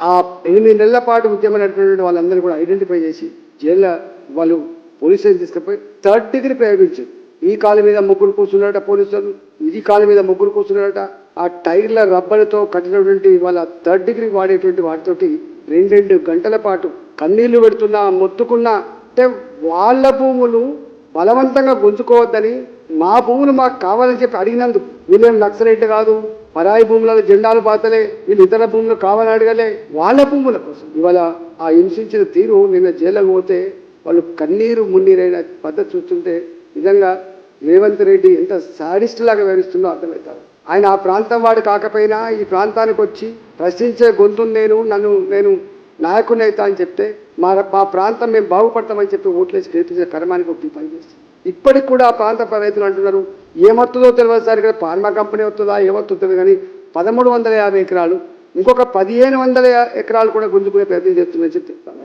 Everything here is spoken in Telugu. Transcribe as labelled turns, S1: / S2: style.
S1: ఆ 8 నెలల పాటు ఉద్యమం నడిపినటువంటి వాళ్ళందరూ కూడా ఐడెంటిఫై చేసి జైల్లో వాళ్ళు పోలీసులు తీసుకుపోయి 3rd డిగ్రీ ప్రయోగించారు. ఈ కాలు మీద ముగ్గురు కూర్చున్నారట పోలీసులు, ఇది కాలు మీద ముగ్గురు కూర్చున్నారట. ఆ టైర్ల రబ్బర్తో కట్టినటువంటి వాళ్ళ 3rd డిగ్రీ వాడేటువంటి వాటితోటి 2 గంటల పాటు కన్నీళ్లు పెడుతున్నా మొత్తుకున్నా, అంటే వాళ్ళ భూములు బలవంతంగా గుంజుకోవద్దని, మా భూములు మాకు కావాలని చెప్పి అడిగినందుకు, వీళ్ళేం నక్సలైట్ కాదు, పరాయి భూములలో జెండాలు పాతలే, వీళ్ళు ఇతర భూములు కావాలని అడగలే, వాళ్ళ భూముల కోసం ఇవాళ ఆ హింసించిన తీరు నిన్న జైలుకు పోతే వాళ్ళు కన్నీరు మున్నీరైన పద్ధతి చూస్తుంటే నిజంగా రేవంత్ రెడ్డి ఎంత సాడిస్ట్ లాగా వివరిస్తుందో అర్థమవుతారు. ఆయన ఆ ప్రాంతం వాడు కాకపోయినా ఈ ప్రాంతానికి వచ్చి ప్రశ్నించే గొంతు నేను నాయకుని అవుతా అని చెప్తే మా ప్రాంతం మేము బాగుపడతామని చెప్పి ఓట్లేసి గెలిపించిన కర్మానికి ఒకటి పనిచేస్తుంది. ఇప్పటికి కూడా ఆ ప్రాంత రైతులు అంటున్నారు, ఏమొస్తుందో తెలియదు సార్, ఇక్కడ ఫార్మా కంపెనీ వస్తుందా ఏమొస్తుందో కానీ 1350 ఎకరాలు ఇంకొక 1500 ఎకరాలు కూడా గుంజుకునే ప్రయత్నం చేస్తుందని చెప్పి చెప్తాను.